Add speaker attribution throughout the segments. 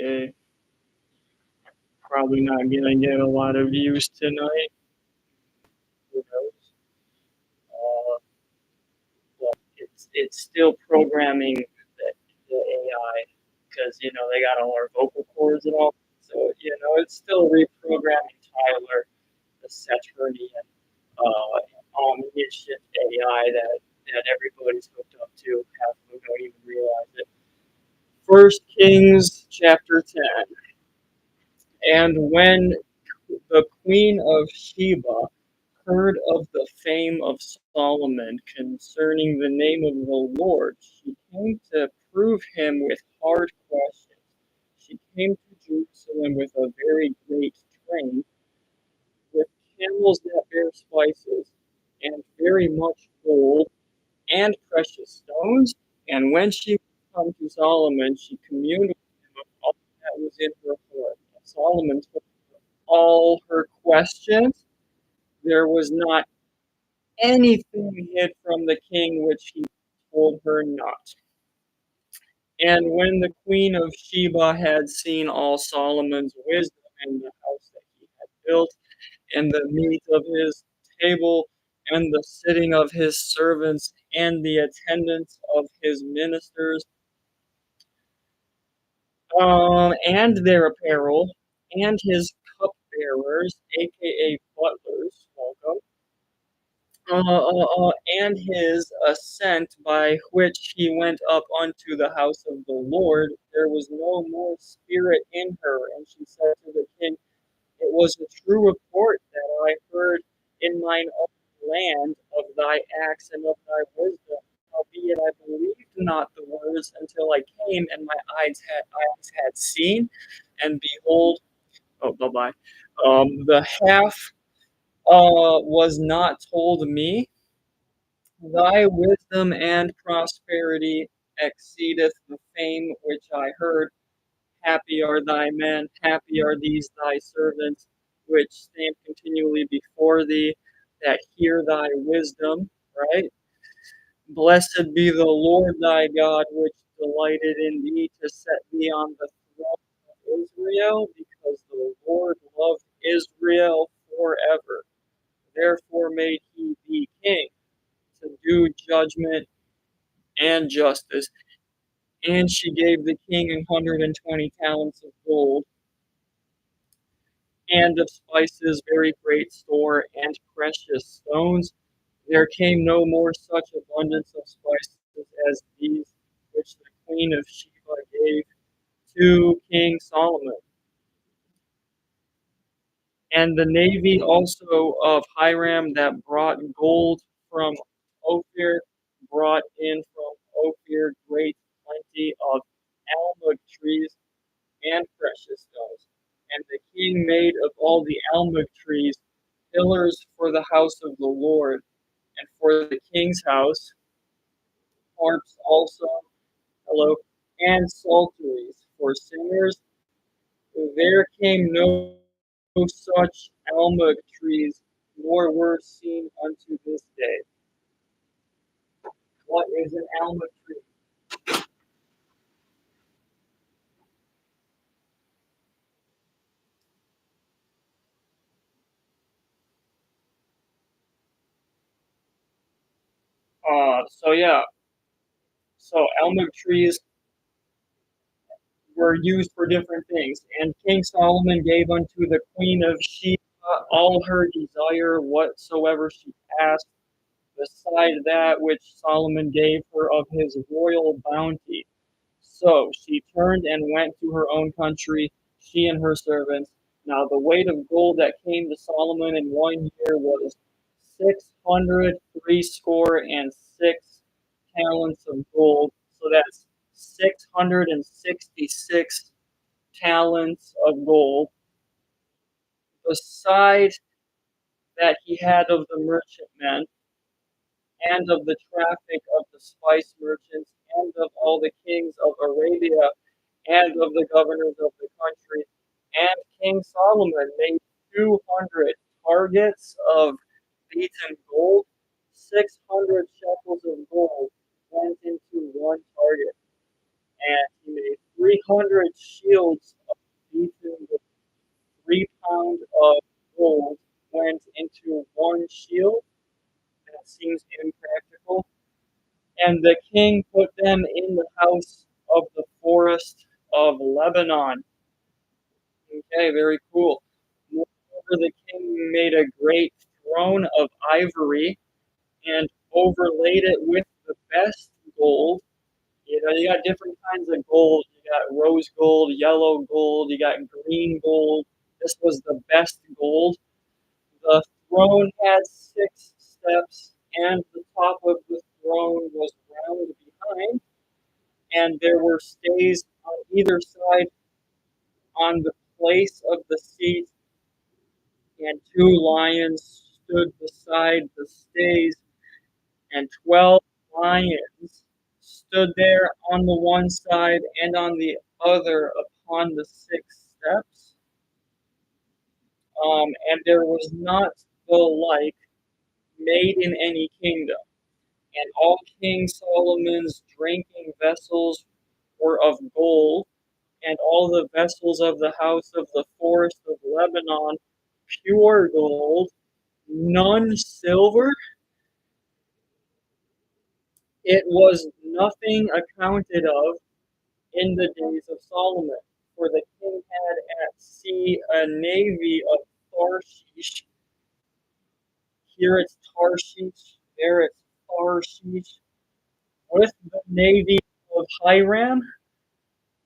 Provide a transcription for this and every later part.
Speaker 1: Okay, probably not gonna get a lot of views tonight. Who knows? Uh, but it's still programming the AI because they got all our vocal cords and all. So it's still reprogramming Tyler, the Saturnian omniscient AI that everybody's hooked up to. Half of them don't even realize it. First Kings chapter 10. And when the queen of Sheba heard of the fame of Solomon concerning the name of the Lord, she came to prove him with hard questions. She came to Jerusalem with a very great train, with camels that bear spices, and very much gold and precious stones. And when she came to Solomon, she communed with him of all that was in her heart. And Solomon told her all her questions. There was not anything hid from the king which he told her not. And when the queen of Sheba had seen all Solomon's wisdom and the house that he had built, and the meat of his table, and the sitting of his servants, and the attendance of his ministers, and their apparel, and his cupbearers, aka butlers, welcome, and his ascent by which he went up unto the house of the Lord, there was no more spirit in her. And she said to the king, it was a true report that I heard in mine own land of thy acts and of thy wisdom. Howbeit I believed not the words until I came, and my eyes had seen, and behold, oh, bye bye. The half was not told me. Thy wisdom and prosperity exceedeth the fame which I heard. Happy are thy men, happy are these thy servants, which stand continually before thee, that hear thy wisdom, right? Blessed be the Lord thy God, which delighted in thee to set thee on the throne of Israel, because the Lord loved Israel forever. Therefore made he thee king, to do judgment and justice. And she gave the king 120 talents of gold, and of spices very great store, and precious stones. There came no more such abundance of spices as these which the queen of Sheba gave to King Solomon. And the navy also of Hiram that brought gold from Ophir brought in from Ophir great plenty of almug trees and precious stones. And the king made of all the almug trees pillars for the house of the Lord, and for the king's house, harps also, hello, and psalteries for singers. There came no such almug trees, nor were seen unto this day. What is an almug tree? So yeah, so almug trees were used for different things. And King Solomon gave unto the queen of Sheba all her desire whatsoever she asked, beside that which Solomon gave her of his royal bounty. So she turned and went to her own country, she and her servants. Now the weight of gold that came to Solomon in 1 year was 600 threescore and 6 talents of gold. So that's 666 talents of gold, beside that he had of the merchantmen, and of the traffic of the spice merchants, and of all the kings of Arabia, and of the governors of the country. And King Solomon made 200 targets of beaten gold. 600 shekels of gold went into one target. And he made 300 shields of beaten with 3 pound of gold went into one shield. That seems impractical. And the king put them in the house of the forest of Lebanon. Okay, very cool. Moreover, the king made a great throne of ivory and overlaid it with the best gold. You know, you got different kinds of gold. You got rose gold, yellow gold, you got green gold. This was the best gold. The throne had 6 steps, and the top of the throne was round behind, and there were stays on either side on the place of the seat, and 2 lions stood beside the stays, and 12 lions stood there on the one side and on the other upon the 6 steps. And there was not the like made in any kingdom. And all King Solomon's drinking vessels were of gold, and all the vessels of the house of the forest of Lebanon pure gold, none silver. It was nothing accounted of in the days of Solomon. For the king had at sea a navy of Tarshish. Here it's Tarshish, there it's Tarshish, with the navy of Hiram.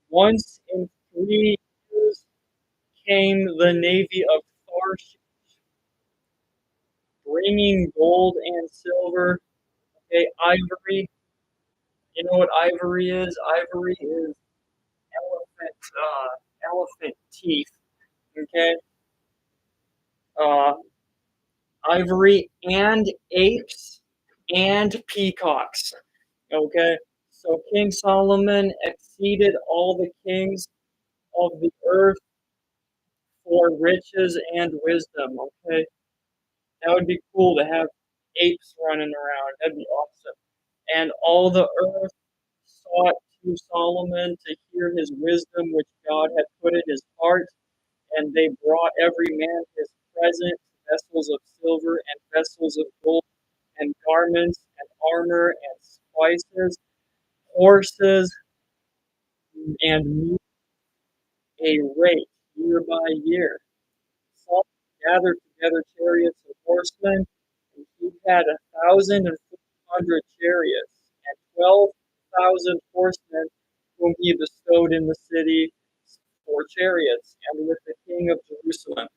Speaker 1: Once in 3 years came the navy of Tarshish, bringing gold and silver, okay, ivory. You know what ivory is? Ivory is elephant teeth, okay? Uh, Ivory and apes and peacocks, okay? So King Solomon exceeded all the kings of the earth for riches and wisdom, okay? That would be cool to have apes running around. That'd be awesome. And all the earth sought to Solomon to hear his wisdom, which God had put in his heart. And they brought every man his present, vessels of silver and vessels of gold, and garments and armor and spices, horses and meat, a rate year by year. Solomon gathered together chariots and horsemen, and he had 1,400 chariots and 12,000 horsemen, whom he bestowed in the city for chariots, and with the king of Jerusalem.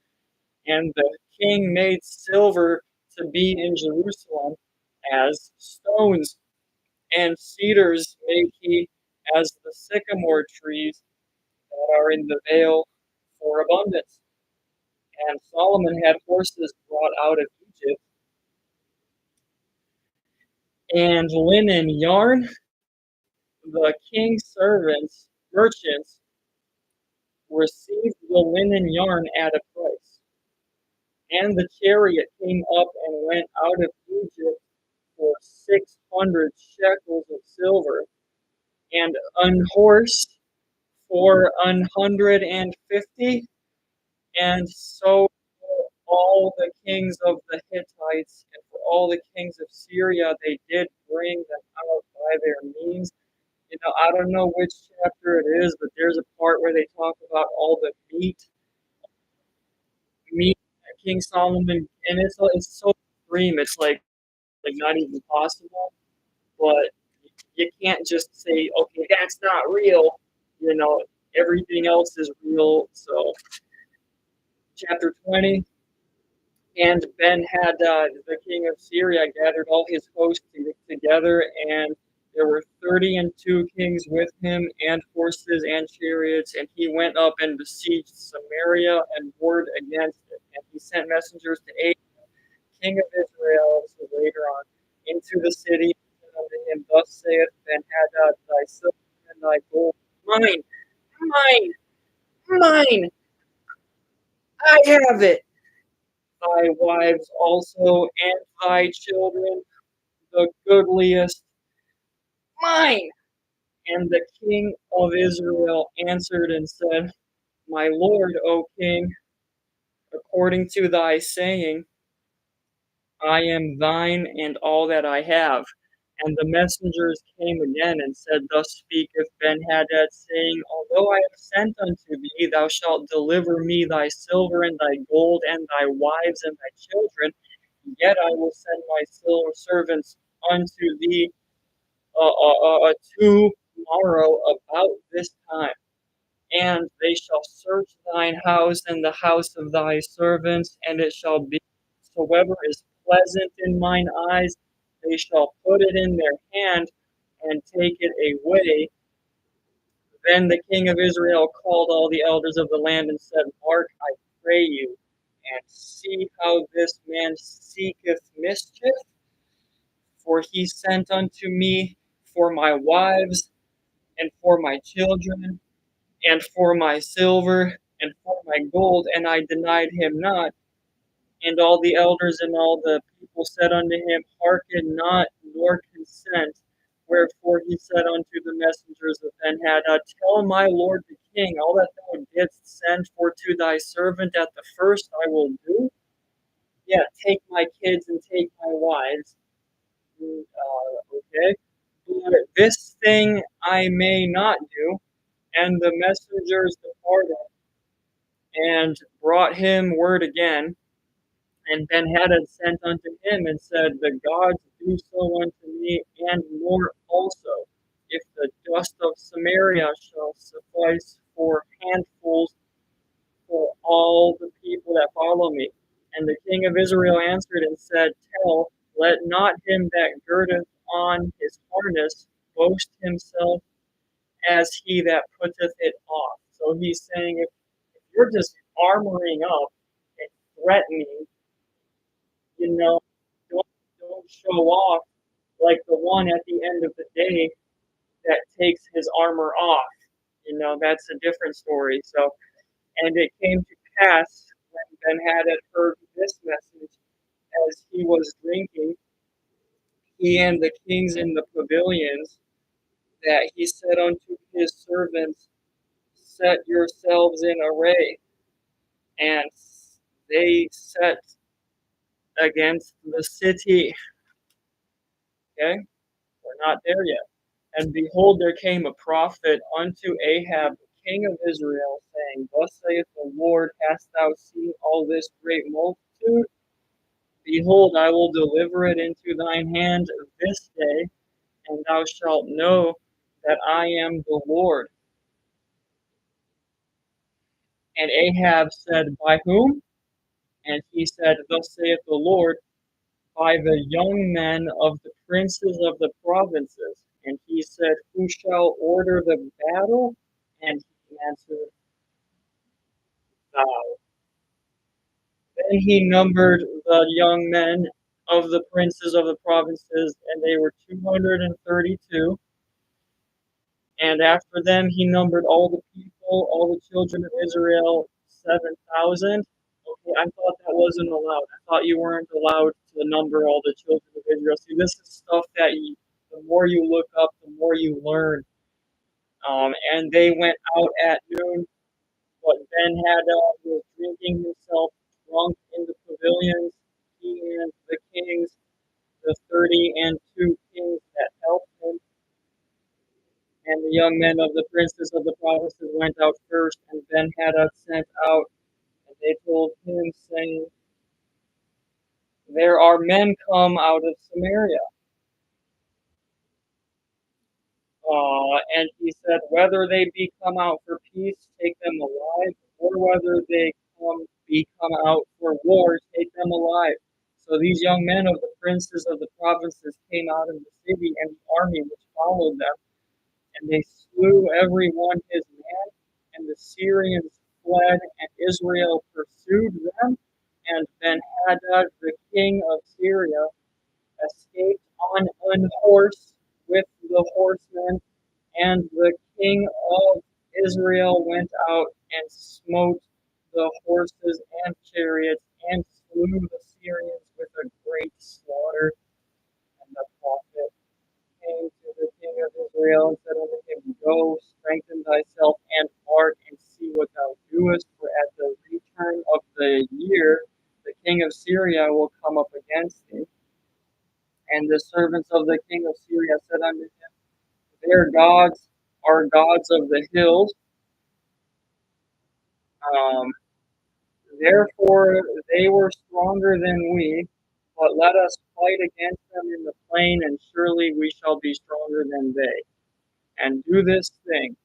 Speaker 1: And the king made silver to be in Jerusalem as stones, and cedars made he as the sycamore trees that are in the vale for abundance. And Solomon had horses brought out of Egypt, and linen yarn. The king's servants, merchants, received the linen yarn at a price. And the chariot came up and went out of Egypt for 600 shekels of silver, and an horse for 150. And so for all the kings of the Hittites and for all the kings of Syria, they did bring them out by their means. You know, I don't know which chapter it is, but there's a part where they talk about all the meat that King Solomon, and it's so extreme. It's like not even possible. But you can't just say, okay, that's not real. You know, everything else is real. So, chapter 20. And Ben-Hadad, the king of Syria, gathered all his hosts together, and there were 32 kings with him, and horses and chariots. And he went up and besieged Samaria and warred against it. And he sent messengers to Ahab, king of Israel, this was later on, into the city, and unto him, thus saith Ben-Hadad, thy silver and thy gold, mine, mine, mine, I have it. Thy wives also, and thy children, the goodliest, mine. And the king of Israel answered and said, My lord, O king, according to thy saying, I am thine and all that I have. And the messengers came again and said, Thus speaketh Benhadad, saying, Although I have sent unto thee, thou shalt deliver me thy silver and thy gold and thy wives and thy children. Yet I will send my silver servants unto thee tomorrow about this time. And they shall search thine house and the house of thy servants, and it shall be whatsoever is pleasant in mine eyes, they shall put it in their hand and take it away. Then the king of Israel called all the elders of the land and said, Mark, I pray you, and see how this man seeketh mischief, for he sent unto me for my wives and for my children and for my silver and for my gold, and I denied him not. And all the elders and all the people said unto him, Hearken not, nor consent. Wherefore he said unto the messengers of Benhadad, Tell my lord the king, all that thou didst send for to thy servant at the first I will do. Yeah, take my kids and take my wives. Okay. But this thing I may not do. And the messengers departed and brought him word again. And Benhadad sent unto him and said, The gods do so unto me, and more also, if the dust of Samaria shall suffice for handfuls for all the people that follow me. And the king of Israel answered and said, Tell, let not him that girdeth on his harness boast himself as he that putteth it off. So he's saying, if you're just armoring up and threatening, you know, don't, don't show off like the one at the end of the day that takes his armor off. You know, that's a different story. So, and it came to pass when Benhadad heard this message as he was drinking, he and the kings in the pavilions, that he said unto his servants, Set yourselves in array. And they set against the city. Okay, we're not there yet. And behold, there came a prophet unto Ahab, king of Israel, saying, Thus saith the Lord, Hast thou seen all this great multitude? Behold, I will deliver it into thine hand this day, and thou shalt know that I am the Lord. And Ahab said, By whom? And he said, Thus saith the Lord, by the young men of the princes of the provinces. And he said, Who shall order the battle? And he answered, Thou. Then he numbered the young men of the princes of the provinces, and they were 232. And after them he numbered all the people, all the children of Israel, 7,000. Okay, I thought that wasn't allowed. I thought you weren't allowed to number all the children of Israel. See, this is stuff that the more you look up, the more you learn. And they went out at noon, but Benhadad was drinking himself drunk in the pavilions, he and the kings, the 32 kings that helped him. And the young men of the princes of the provinces went out first, and Benhadad sent out, and they told him, saying, There are men come out of Samaria. And he said, Whether they be come out for peace, take them alive, or whether they come out for war, take them alive. So these young men of the princes of the provinces came out of the city and the army which followed them, and they slew every one his man, and the Syrians fled, and Israel pursued them, and Benhadad the king of Syria escaped on an horse with the horsemen, and the king of Israel went out and smote the horses and chariots, and slew the Syrians with a great slaughter. And the prophet came to the king king of Israel, and said unto him, Go, strengthen thyself and heart, and see what thou doest, for at the return of the year the king of Syria will come up against thee. And the servants of the king of Syria said unto him, Their gods are gods of the hills. Um, Therefore they were stronger than we, but let us fight against them in the plain, and surely we shall be stronger than they. And do this thing: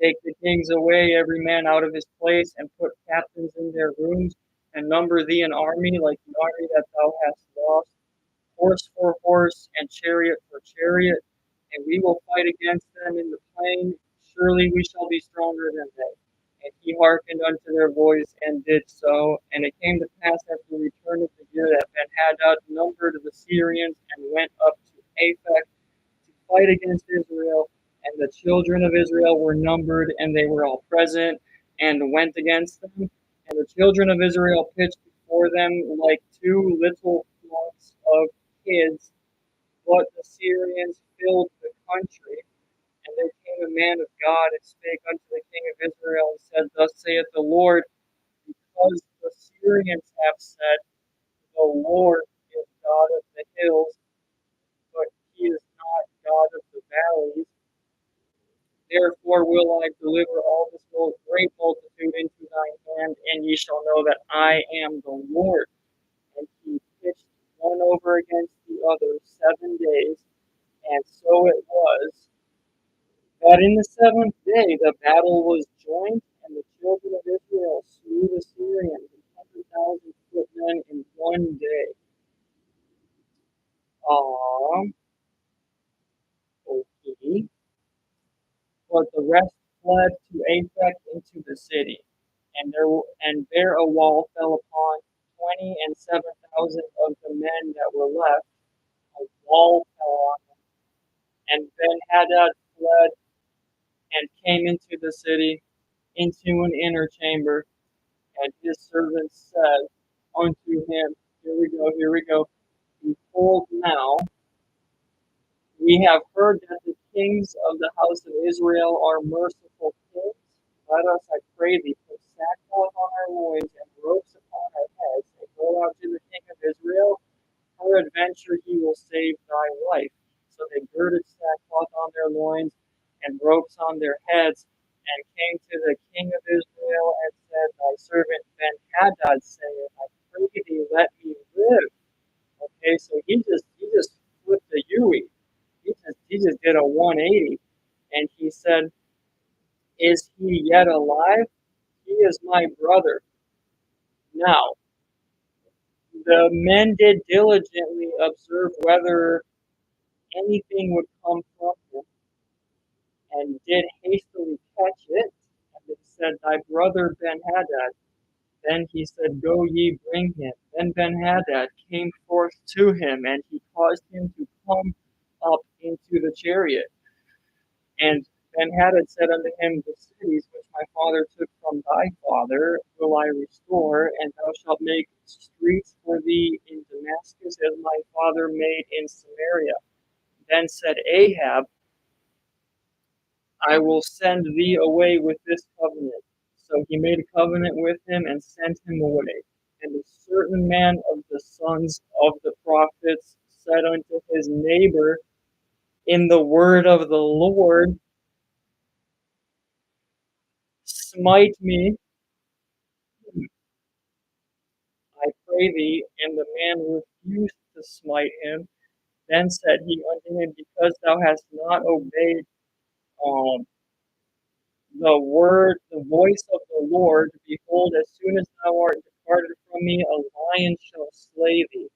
Speaker 1: take the kings away, every man out of his place, and put captains in their rooms, and number thee an army like the army that thou hast lost, horse for horse, and chariot for chariot, and we will fight against them in the plain. Surely we shall be stronger than they. And he hearkened unto their voice, and did so. And it came to pass after the return of the year that Benhadad numbered the Syrians, and went up to Aphek to fight against Israel. And the children of Israel were numbered, and they were all present, and went against them. And the children of Israel pitched before them like two little flocks of kids, but the Syrians filled the country. And there came a man of God and spake unto the king of Israel, and said, Thus saith the Lord, because the Syrians have said, The Lord is God of the hills, but he is not God of the valleys. Therefore will I deliver all this great multitude into thine hand, and ye shall know that I am the Lord. And he pitched one over against the other 7 days. And so it was, that in the 7th day the battle was joined, and the children of Israel slew the Syrians, 100,000 footmen in one day. Okay. But the rest fled to Aphek into the city, and there a wall fell upon 27,000 of the men that were left. A wall fell on them, and Benhadad fled and came into the city, into an inner chamber. And his servants said unto him, here we go. Behold, now we have heard that the kings of the house of Israel are merciful kings. Let us, I pray thee, put sackcloth on our loins and ropes upon our heads, and go out to the king of Israel. Peradventure he will save thy life. So they girded sackcloth on their loins and ropes on their heads, and came to the king of Israel and said, Thy servant Benhadad saith, I pray thee, let me live. Okay, so he just flipped a U-E. He just did a 180, and he said, Is he yet alive? He is my brother. Now the men did diligently observe whether anything would come from him, and did hastily catch it. And they said, Thy brother Benhadad. Then he said, Go ye, bring him. Then Benhadad came forth to him, and he caused him to come up into the chariot. And Benhadad said unto him, The cities which my father took from thy father will I restore, and thou shalt make streets for thee in Damascus, as my father made in Samaria. Then said Ahab, I will send thee away with this covenant. So he made a covenant with him and sent him away. And a certain man of the sons of the prophets said unto his neighbor in the word of the Lord, Smite me, I pray thee. And the man refused to smite him. Then said he unto him, Because thou hast not obeyed um, the voice of the Lord, behold, as soon as thou art departed from me, a lion shall slay thee.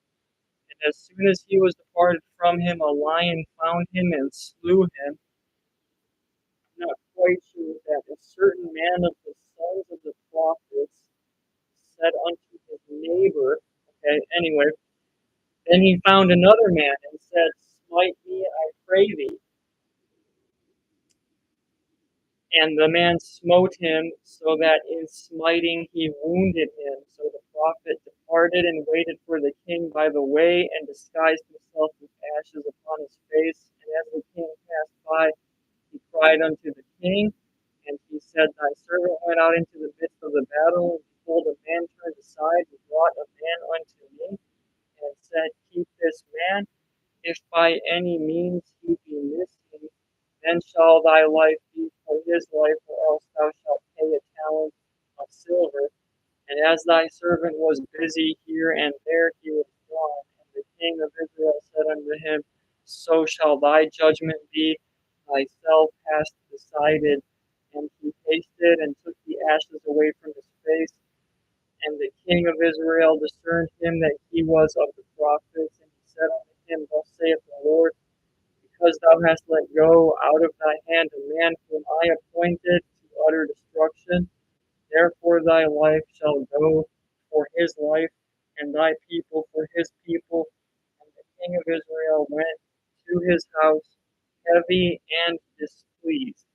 Speaker 1: And as soon as he was departed from him, a lion found him and slew him. I'm not quite sure that a certain man of the sons of the prophets said unto his neighbor, okay, anyway, then he found another man and said, Smite me, I pray thee. And the man smote him, so that in smiting he wounded him. So the prophet departed and waited for the king by the way, and disguised himself with ashes upon his face. And as the king passed by, he cried unto the king, and he said, Thy servant went out into the midst of the battle, and behold, a man turned aside and brought a man unto me, and said, Keep this man, if by any means he be missing, then shall thy life be for his life, or else thou shalt pay a talent of silver. And as thy servant was busy here and there, he was gone. And the king of Israel said unto him, So shall thy judgment be, thyself hast decided. And he hasted and took the ashes away from his face. And the king of Israel discerned him that he was of the prophets. And he said unto him, Thus saith the Lord, because thou hast let go out of thy hand a man whom I appointed to utter destruction, therefore thy life shall go for his life, and thy people for his people. And the king of Israel went to his house heavy and displeased,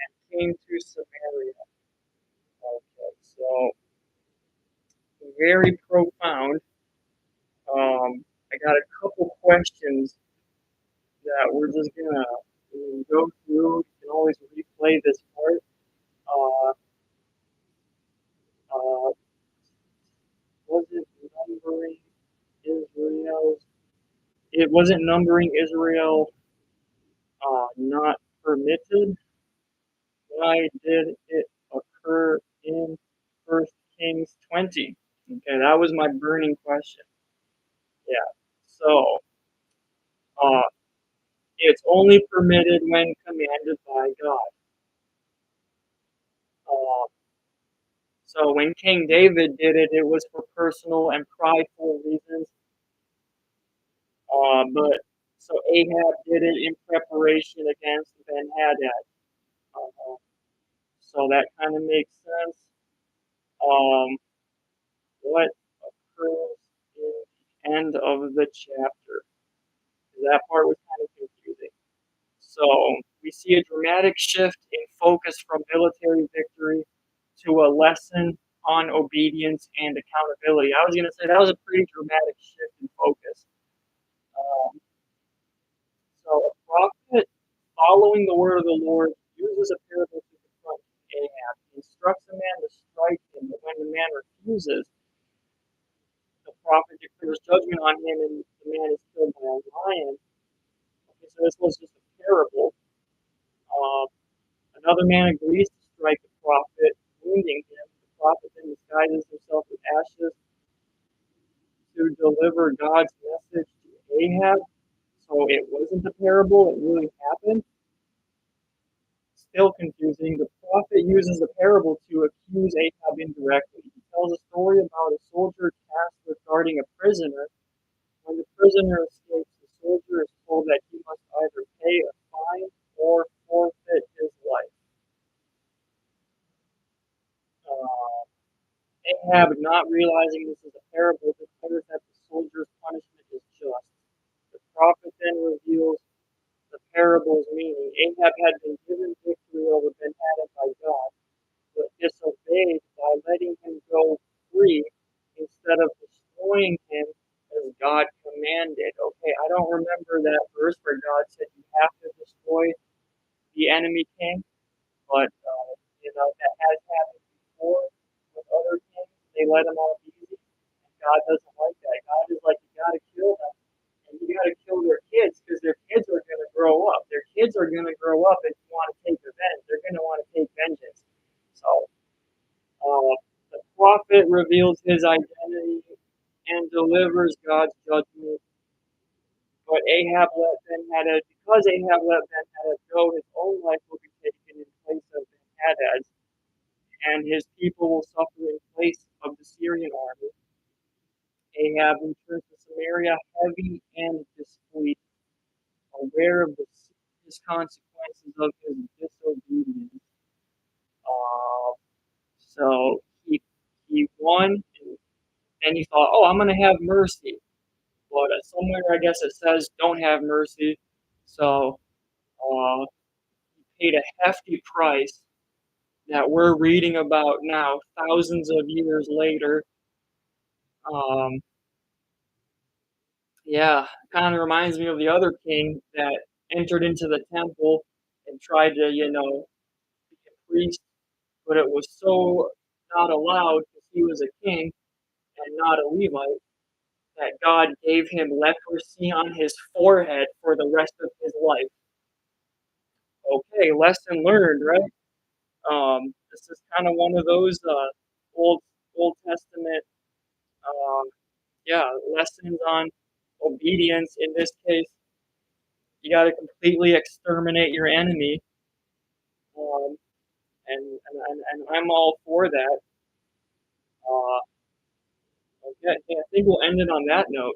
Speaker 1: and came to Samaria. Okay, so very profound. I got a couple questions that we're just gonna go through. You can always replay this part. Uh, uh, was it numbering Israel's? It wasn't numbering Israel not permitted. Why did it occur in First Kings 20? Okay, that was my burning question. Yeah. So, uh, it's only permitted when commanded by God. Uh, so when King David did it, it was for personal and prideful reasons. But so Ahab did it in preparation against Ben Hadad. Uh, so that kind of makes sense. Um, what occurs in the end of the chapter? That part was kind of confusing. So we see a dramatic shift in focus from military victory to a lesson on obedience and accountability. I was going to say that was a pretty dramatic shift in focus. Um, so a prophet following the word of the Lord uses a parable to confront Ahab. He instructs a man to strike him, but when the man refuses, the prophet declares judgment on him, and the man is killed by a lion. Okay, so this was just a parable. Um, Another man agrees to strike the prophet, wounding him. The prophet then disguises himself with ashes to deliver God's message to Ahab. So it wasn't a parable, it really happened. Still confusing. The prophet uses the parable to accuse Ahab indirectly. He tells a story about a soldier tasked with guarding a prisoner. When the prisoner escapes, the soldier is told that he must either pay a fine or forfeit his life. Uh, Ahab, not realizing this is a parable, declares that the soldier's punishment is just. The prophet then reveals the parable's meaning. Ahab had been given victory over Ben-Hadad by God, but disobeyed by letting him go free instead of destroying him as God commanded. Okay, I don't remember that verse where God said you have to destroy the enemy king, but that has happened before with other kings. They let them off easy, and God doesn't like that. God is like, you got to kill them, and you got to kill their kids because their kids are going to grow up. Their kids are going to grow up and want to take revenge. They're going to want to take vengeance. So the prophet reveals his identity and delivers God's judgment. But Ahab let Ben-Hadad, because Ahab let Ben-Hadad go, his own life will be taken in place of Ben-Hadad's, and his people will suffer in place of the Syrian army. Ahab returns to Samaria heavy and displeased, aware of the serious consequences of his disobedience. Uh, so he won, and he thought, "Oh, I'm going to have mercy." But somewhere, I guess it says, "Don't have mercy." So uh, he paid a hefty price that we're reading about now, thousands of years later. Um, yeah, kinda reminds me of the other king that entered into the temple and tried to, be a priest, but it was so not allowed because he was a king and not a Levite that God gave him leprosy on his forehead for the rest of his life. Okay, lesson learned, right? This is kinda one of those, Old Old Testament, um, yeah, lessons on obedience. In this case, you gotta completely exterminate your enemy, um, and I'm all for that. Uh, okay, I think we'll end it on that note.